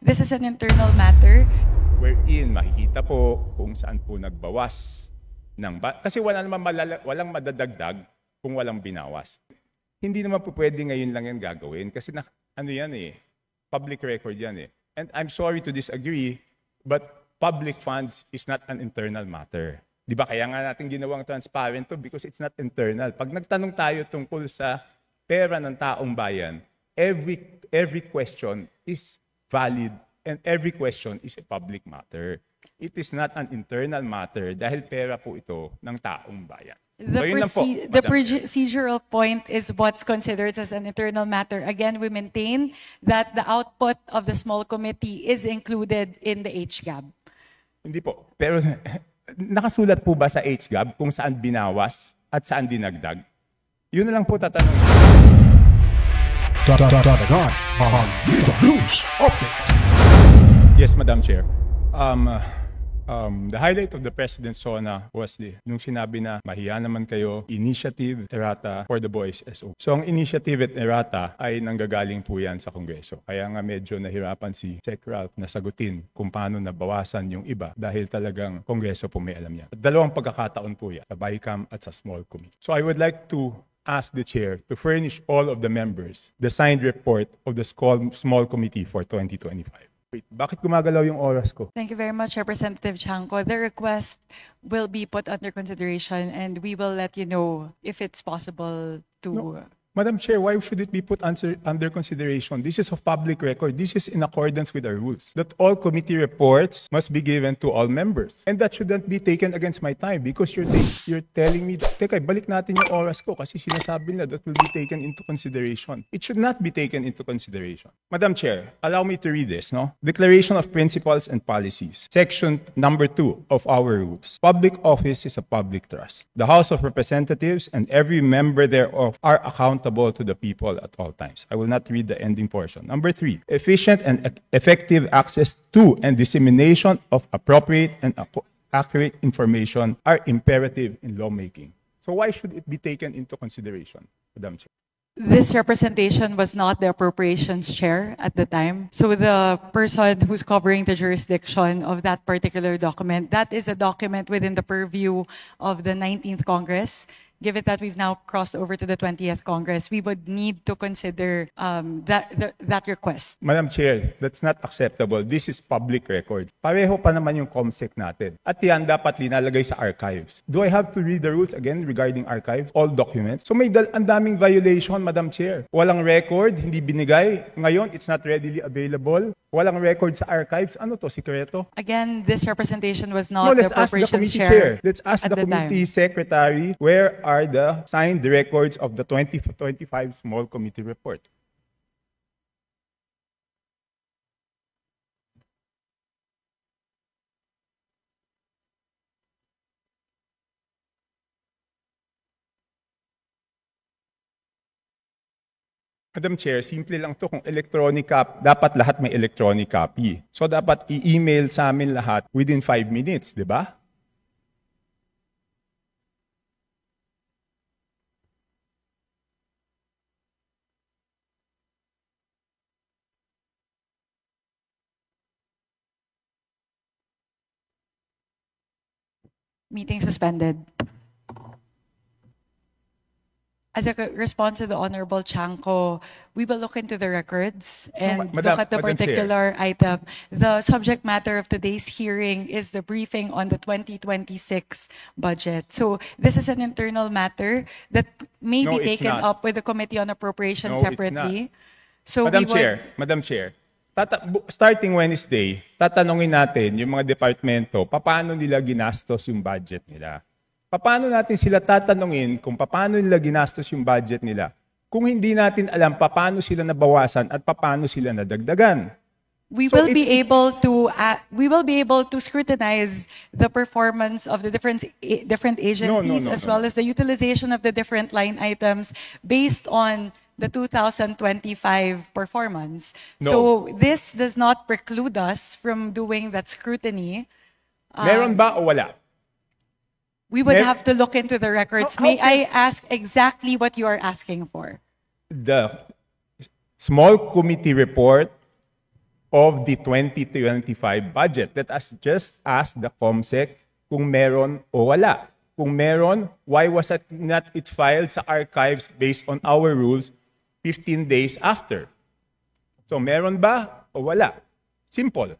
This is an internal matter. Wherein makikita po kung saan po nagbawas ng kasi walang madadagdag kung walang binawas. Hindi naman po pwede ngayon lang yan gagawin kasi public record yan eh. And I'm sorry to disagree, but public funds is not an internal matter. Di ba kaya nga natin ginawang transparent to because it's not internal. Pag nagtanong tayo tungkol sa pera ng taong bayan, every question is valid and every question is a public matter. It is not an internal matter dahil pera po ito ng taong bayan. The procedural point is what's considered as an internal matter. Again, we maintain that the output of the small committee is included in the HGAB. Hindi po. Pero nakasulat po ba sa HGAB kung saan binawas at saan dinagdag? Yun na lang po tatanong. Dadagan on Dito News Update. Yes, Madam Chair. The highlight of the President's SONA was nung sinabi na mahiya naman kayo, Initiative Errata for the Boys SO. So ang Initiative at Errata ay nanggagaling po yan sa Kongreso. Kaya nga medyo nahirapan si Sec. Ralph na sagutin kung paano nabawasan yung iba dahil talagang Kongreso po may alam yan. At dalawang pagkakataon po yan, sa BICAM at sa Small Committee. So I would like to ask the Chair to furnish all of the members the signed report of the Small Committee for 2025. Wait, bakit gumagalaw yung oras ko? Thank you very much, Representative Chanco. The request will be put under consideration and we will let you know if it's possible to... No. Madam Chair, why should it be put under consideration? This is of public record. This is in accordance with our rules. That all committee reports must be given to all members. And that shouldn't be taken against my time because you're telling me, teka, balik natin yung oras ko kasi sinasabi nila that will be taken into consideration. It should not be taken into consideration. Madam Chair, allow me to read this, no? Declaration of Principles and Policies. Section number 2 of our rules. Public office is a public trust. The House of Representatives and every member thereof are accountable to the people at all times. I will not read the ending portion. Number 3, efficient and effective access to and dissemination of appropriate and accurate information are imperative in lawmaking. So why should it be taken into consideration, Madam Chair? This representation was not the appropriations chair at the time. So the person who's covering the jurisdiction of that particular document, that is a document within the purview of the 19th Congress. Given that we've now crossed over to the 20th Congress, we would need to consider that request. Madam Chair, that's not acceptable. This is public records. Pareho pa naman yung COMSEC natin. At yan dapat linalagay sa archives. Do I have to read the rules again regarding archives? All documents? So may ang daming violation, Madam Chair. Walang record, hindi binigay. Ngayon, it's not readily available. Walang record sa archives. Ano to, sikreto? Again, this representation was not the appropriations chair. Let's ask the committee secretary where are the signed records of the 2025 Small Committee report. Madam Chair, simple lang to. Kung electronic copy, dapat lahat may electronic copy. So dapat i-email sa amin lahat within 5 minutes, di ba? Meeting suspended. As a response to the Honorable Chanco, we will look into the records and look at the particular item. The subject matter of today's hearing is the briefing on the 2026 budget. So this is an internal matter that may be taken up with the Committee on Appropriations separately. So Madam Chair, starting Wednesday, tatanungin natin yung mga departamento, paano nila ginastos yung budget nila. Paano natin sila tatanungin kung paano nila ginastos yung budget nila kung hindi natin alam paano sila nabawasan at paano sila nadagdagan? We will be able to scrutinize the performance of the different agencies as well as the utilization of the different line items based on the 2025 performance. So this does not preclude us from doing that scrutiny. Meron ba o wala? We would have to look into the records. May I ask exactly what you are asking for? The Small Committee report of the 2025 budget. Let us just ask the COMSEC kung meron o wala. Kung meron, why was it not filed sa archives based on our rules 15 days after? So meron ba o wala? Simple.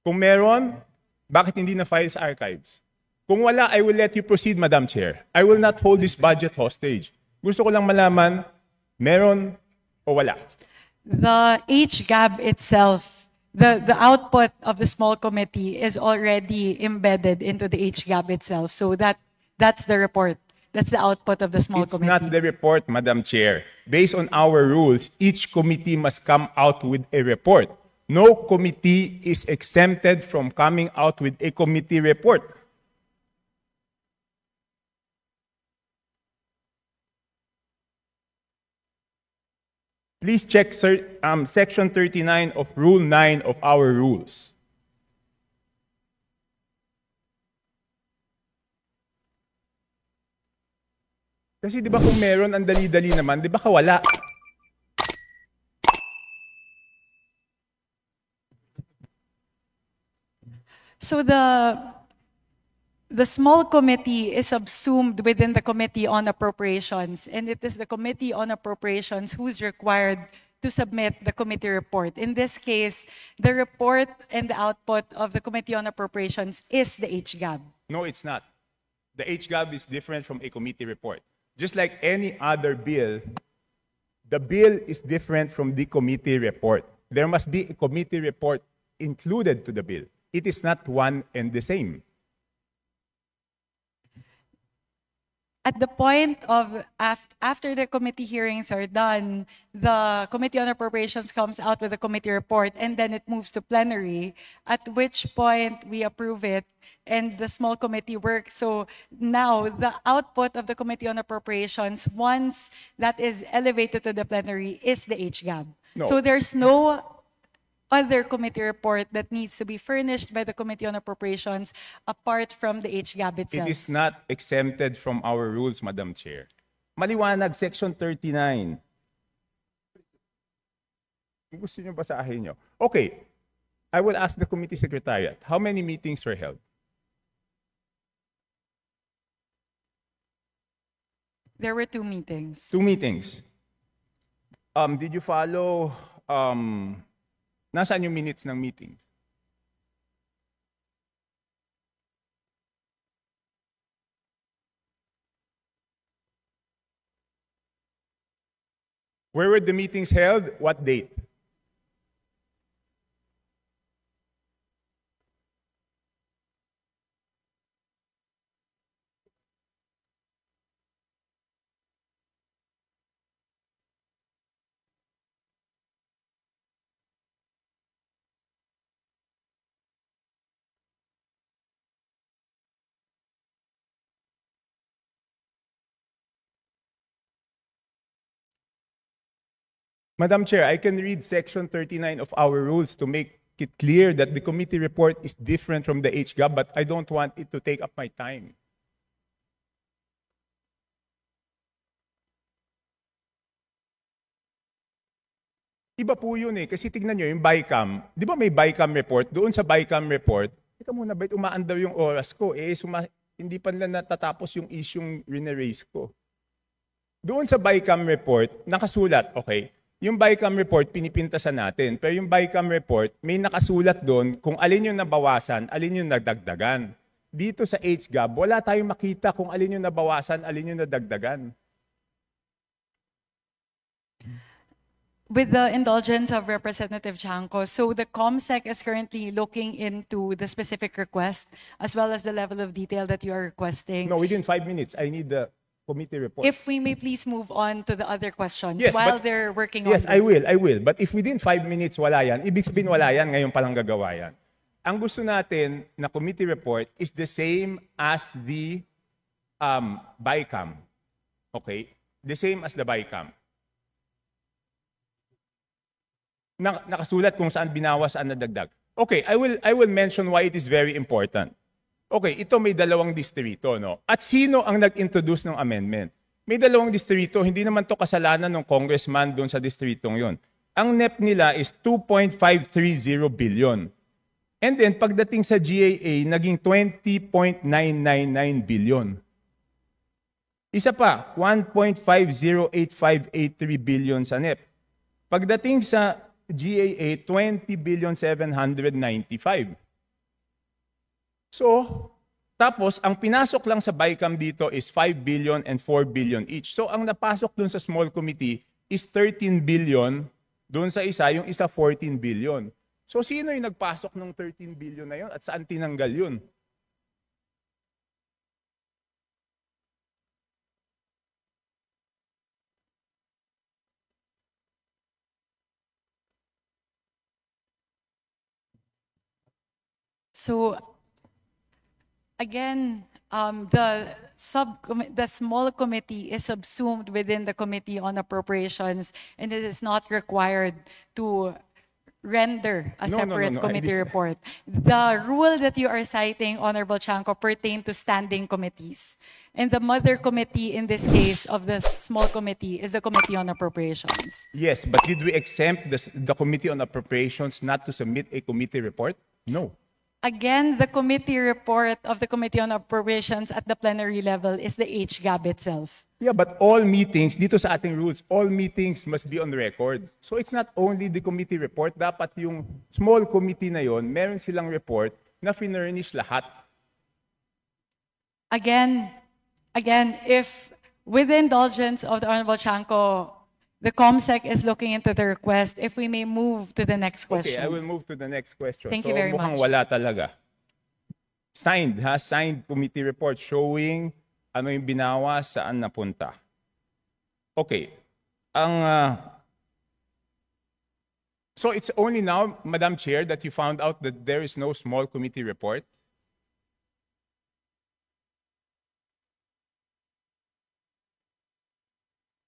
Kung meron, bakit hindi na-file sa archives? Kung wala, I will let you proceed, Madam Chair. I will not hold this budget hostage. Gusto ko lang malaman, meron o wala? The HGAB itself, the output of the small committee is already embedded into the HGAB itself. So that's the report. That's the output of the small committee. It's not the report, Madam Chair. Based on our rules, each committee must come out with a report. No committee is exempted from coming out with a committee report. Please check Section 39 of Rule 9 of our rules. Kasi di ba kung meron, ang dali-dali naman, di ba kawala? So the small committee is subsumed within the Committee on Appropriations, and it is the Committee on Appropriations who's required to submit the committee report. In this case, the report and the output of the Committee on Appropriations is the HGAB. No, it's not. The HGAB is different from a committee report. Just like any other bill, the bill is different from the committee report. There must be a committee report included to the bill. It is not one and the same. At the point of after the committee hearings are done, the Committee on Appropriations comes out with a committee report, and then it moves to plenary, at which point we approve it and the small committee works. So now the output of the Committee on Appropriations, once that is elevated to the plenary, is the HGAB. No. So there's no other committee report that needs to be furnished by the Committee on Appropriations apart from the HGAB itself. It is not exempted from our rules, Madam Chair. Maliwanag, Section 39. Gusto niyo basahin niyo? Okay, I will ask the committee secretariat, how many meetings were held? There were 2 meetings. 2 meetings. Did you follow... Nasaan yung minutes ng meetings? Where were the meetings held? What date? Madam Chair, I can read Section 39 of our rules to make it clear that the committee report is different from the HGAB, but I don't want it to take up my time. Iba po yun eh, kasi tignan nyo yung BICAM. Di ba may BICAM report? Doon sa BICAM report, teka muna, bait umaandaw yung oras ko? Hindi pa nila natatapos yung isyong rineraise ko. Doon sa BICAM report, nakasulat, okay, yung BICAM report, pinipintasan natin. Pero yung BICAM report, may nakasulat doon kung alin yung nabawasan, alin yung nagdagdagan. Dito sa HGAB, wala tayong makita kung alin yung nabawasan, alin yung nadagdagan. With the indulgence of Representative Chanco, so the COMSEC is currently looking into the specific request as well as the level of detail that you are requesting. No, within 5 minutes, I need the committee report. If we may please move on to the other questions while they're working on this. Yes, I will. But if within 5 minutes wala yan, ibig sabihin wala yan, ngayon palang gagawa yan. Ang gusto natin na committee report is the same as the BICAM. Okay? The same as the BICAM. Nakasulat kung saan binawas, saan nadagdag. Okay, I will mention why it is very important. Okay, ito may 2 distrito, no? At sino ang nag-introduce ng amendment? May 2 distrito, hindi naman to kasalanan ng congressman doon sa distritong yon. ang NEP nila is 2.530 billion. And then, pagdating sa GAA, naging 20.999 billion. Isa pa, 1.508583 billion sa NEP. Pagdating sa GAA, 20.795. So, tapos, ang pinasok lang sa BICAM dito is 5 billion and 4 billion each. So, ang napasok dun sa small committee is 13 billion. Dun sa isa, yung isa 14 billion. So, sino yung nagpasok ng 13 billion na yun at saan tinanggal yun? So, again, the small committee is subsumed within the Committee on Appropriations, and it is not required to render a separate committee report. The rule that you are citing, Honorable Chanco, pertain to standing committees. And the mother committee in this case of the small committee is the Committee on Appropriations. Yes, but did we exempt the Committee on Appropriations not to submit a committee report? No. Again, the committee report of the Committee on Appropriations at the plenary level is the HGAB itself. Yeah, but all meetings, dito sa ating rules, all meetings must be on record. So it's not only the committee report, dapat yung small committee na yon, meron silang report na finurnish lahat. Again, if with the indulgence of the Honorable Chanco, the COMSEC is looking into the request, if we may move to the next question. Okay, I will move to the next question. Thank you very mukhang much. Wala talaga. Signed committee report showing ano yung binawa, saan napunta. Okay. So it's only now, Madam Chair, that you found out that there is no small committee report?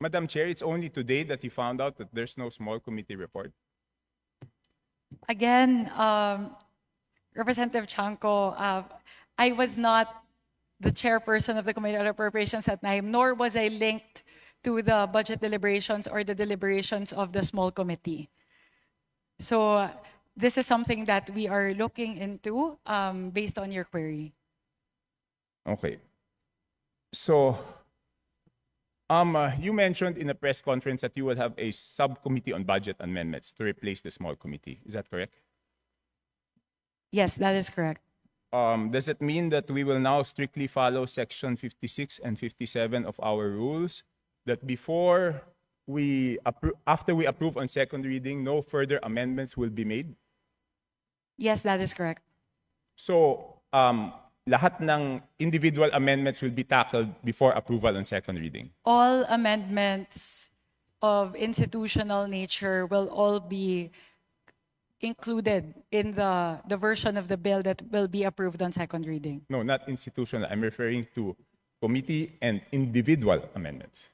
Madam Chair, it's only today that you found out that there's no small committee report? Again, Representative Chanco, I was not the chairperson of the Committee on Appropriations at NIME, nor was I linked to the budget deliberations or the deliberations of the small committee. So this is something that we are looking into based on your query. Okay. So, you mentioned in a press conference that you will have a subcommittee on budget amendments to replace the small committee. Is that correct? Yes, that is correct. Does it mean that we will now strictly follow Section 56 and 57 of our rules? That after we approve on second reading, no further amendments will be made? Yes, that is correct. So, lahat ng individual amendments will be tackled before approval on second reading? All amendments of institutional nature will all be included in the version of the bill that will be approved on second reading. No, not institutional. I'm referring to committee and individual amendments.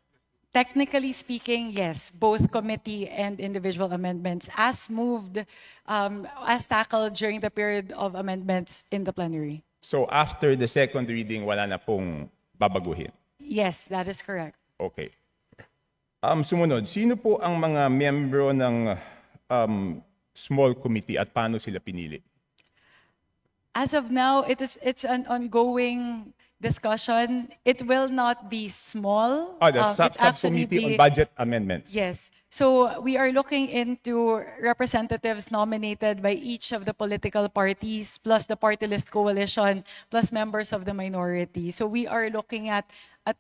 Technically speaking, yes, both committee and individual amendments as moved, as tackled during the period of amendments in the plenary. So after the second reading, wala na pong babaguhin? Yes, that is correct. Okay. Sumunod, sino po ang mga miyembro ng small committee at paano sila pinili? As of now, it's an ongoing discussion. It will not be small. The subcommittee on budget amendments. Yes. So we are looking into representatives nominated by each of the political parties, plus the party list coalition, plus members of the minority. So we are looking at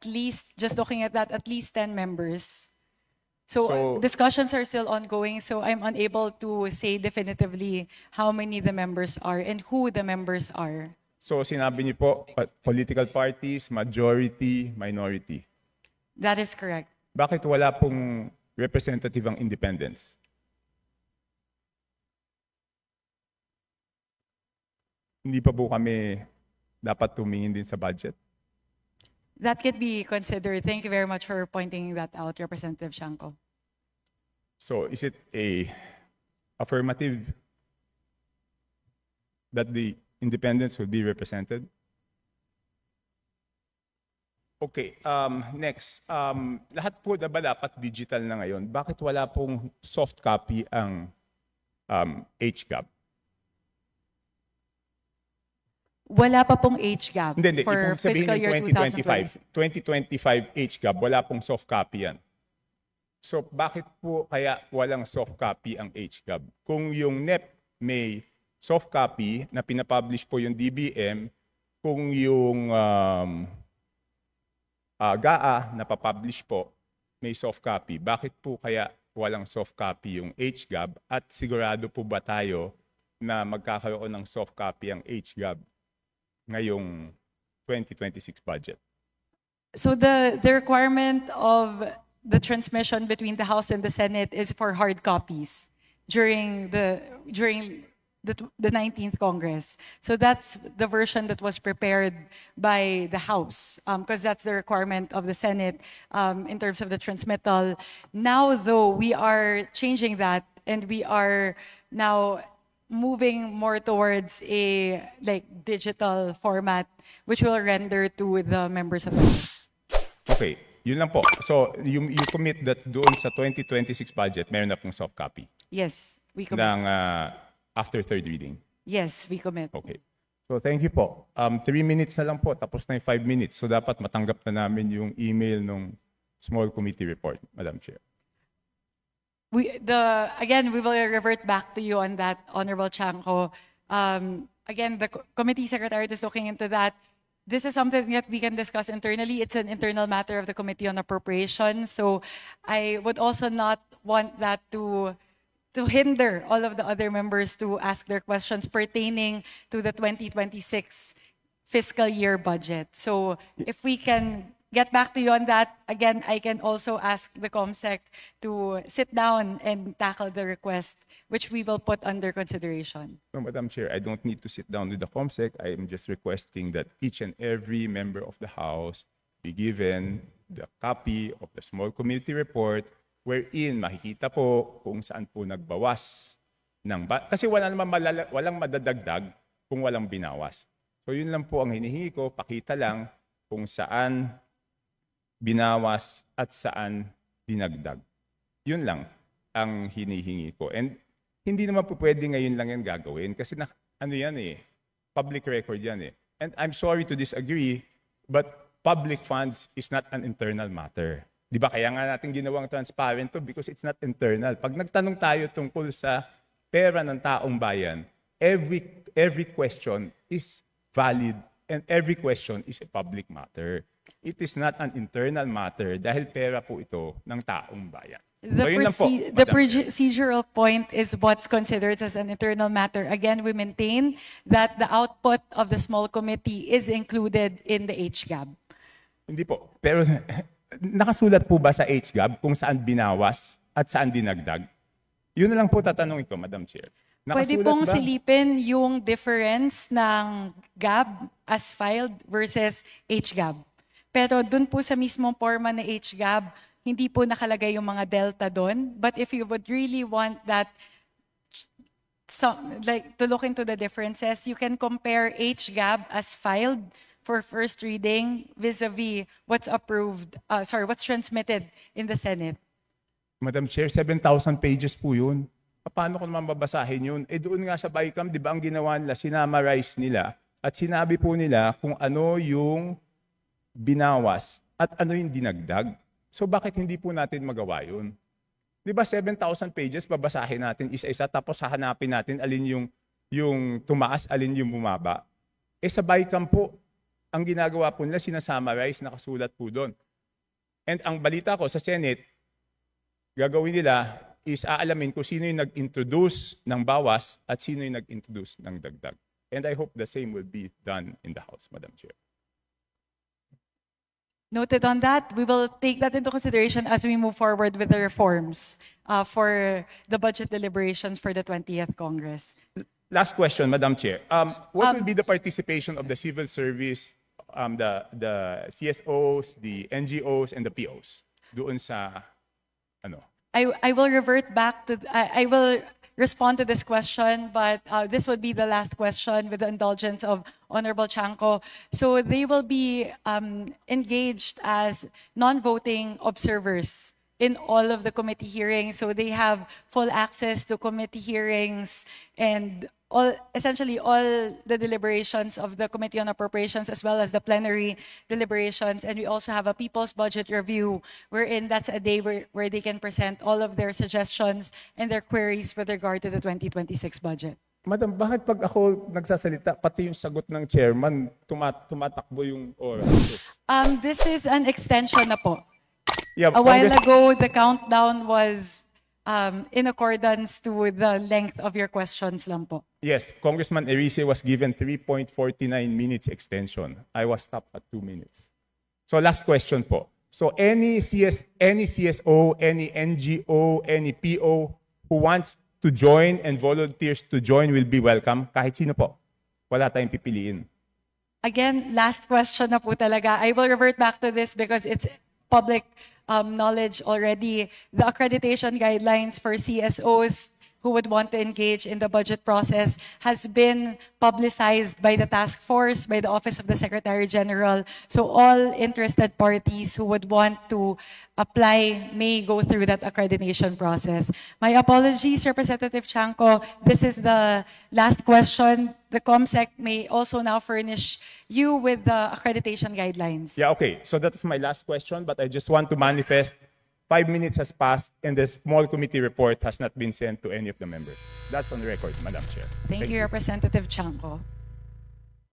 least 10 members. So discussions are still ongoing, so I'm unable to say definitively how many the members are and who the members are. So sinabi niyo po, political parties, majority, minority. That is correct. Bakit wala pong representative ang independents? Hindi pa po kami dapat tumingin din sa budget? That could be considered. Thank you very much for pointing that out, Representative Chanco. So is it a affirmative that the independents will be represented? Okay, next. Lahat po na ba dapat digital na ngayon? Bakit wala pong soft copy ang HGAB? Wala pa pong HGAB Hindi. for Ibig sabihin fiscal yung year 2025. 2025 HGAB, wala pong soft copy yan. So bakit po kaya walang soft copy ang HGAB? Kung yung NEP may soft copy na pinapublish po yung DBM, kung yung GAA na papublish po may soft copy, bakit po kaya walang soft copy yung HGAB? At sigurado po ba tayo na magkakaroon ng soft copy ang HGAB ngayong 2026 budget? So the requirement of the transmission between the House and the Senate is for hard copies during the 19th Congress. So that's the version that was prepared by the House, because that's the requirement of the Senate in terms of the transmittal. Now, though, we are changing that, and we are now moving more towards a digital format, which will render to the members of the House. Okay, yun lang po. So you commit that doon sa 2026 budget, meron na pong soft copy? Yes, we commit. Ng after third reading? Yes, we commit. Okay. So thank you po. 3 minutes na lang po, tapos na yung 5 minutes. So dapat matanggap na namin yung email ng small committee report, Madam Chair. Again, we will revert back to you on that, Honorable Chanco. Again, the committee secretariat is looking into that. This is something that we can discuss internally. It's an internal matter of the Committee on Appropriations. So I would also not want that to hinder all of the other members to ask their questions pertaining to the 2026 fiscal year budget. So if we can get back to you on that, again, I can also ask the COMSEC to sit down and tackle the request, which we will put under consideration. No, Madam Chair, I don't need to sit down with the COMSEC. I am just requesting that each and every member of the House be given the copy of the small committee report, wherein makikita po kung saan po nagbawas kasi walang madadagdag kung walang binawas. So yun lang po ang hinihingi ko, pakita lang kung saan binawas at saan dinagdag. Yun lang ang hinihingi ko. And hindi naman po pwede ngayon lang yan gagawin kasi public record yan eh. And I'm sorry to disagree, but public funds is not an internal matter. Di ba kaya nga natin ginawang transparent to because it's not internal. Pag nagtanong tayo tungkol sa pera ng taong bayan, every question is valid and every question is a public matter. It is not an internal matter dahil pera po ito ng taong bayan. The procedural point is what's considered as an internal matter. Again, we maintain that the output of the small committee is included in the HGAB. Hindi po. Pero nakasulat po ba sa HGAB kung saan binawas at saan dinagdag? Yun na lang po tatanungin ko, Madam Chair. Pwede pong silipin yung difference ng GAB as filed versus HGAB. Pero dun po sa mismong forma na HGAB, hindi po nakalagay yung mga delta doon. But if you would really want that, to look into the differences, you can compare HGAB as filed for first reading vis-a-vis what's transmitted in the Senate. Madam Chair, 7,000 pages po yun. Paano ko naman babasahin yun? Doon nga sa BICAM, di ba ang ginawa nila, sinamarize nila at sinabi po nila kung ano yung binawas at ano yung dinagdag. So bakit hindi po natin magawa yun? Di ba 7,000 pages, babasahin natin isa-isa tapos hahanapin natin alin yung tumaas, alin yung bumaba. Sa BICAM po, ang ginagawa po nila, sinasummarize, nakasulat po doon. And ang balita ko sa Senate, gagawin nila is aalamin kung sino yung nag-introduce ng bawas at sino yung nag-introduce ng dagdag. And I hope the same will be done in the House, Madam Chair. Noted on that. We will take that into consideration as we move forward with the reforms for the budget deliberations for the 20th Congress. Last question, Madam Chair. What will be the participation of the civil service, the CSOs, the NGOs, and the POs doon sa ano? I will revert back to I will respond to this question, but this would be the last question with the indulgence of Honorable Chanco. So they will be engaged as non-voting observers in all of the committee hearings. So they have full access to committee hearings and essentially all the deliberations of the Committee on Appropriations as well as the plenary deliberations. And we also have a People's Budget Review wherein that's a day where they can present all of their suggestions and their queries with regard to the 2026 budget. Madam, bakit pag ako nagsasalita, pati yung sagot ng chairman, tumatakbo yung oras? This is an extension na po. Yeah, a while ago, the countdown was in accordance to the length of your questions lang po. Yes, Congressman Erice was given 3.49 minutes extension. I was stopped at 2 minutes. So last question po. So any CSO, any NGO, any PO who wants to join and volunteers to join will be welcome. Kahit sino po. Wala tayong pipiliin. Again, last question na po talaga. I will revert back to this because it's public knowledge already. The accreditation guidelines for CSOs who would want to engage in the budget process has been publicized by the task force, by the Office of the Secretary General. So all interested parties who would want to apply may go through that accreditation process. My apologies, Representative Chanco. This is the last question. The COMSEC may also now furnish you with the accreditation guidelines. Yeah, okay. So that's my last question, but I just want to manifest 5 minutes has passed and the small committee report has not been sent to any of the members. That's on record, Madam Chair. Thank you, Representative Chanco.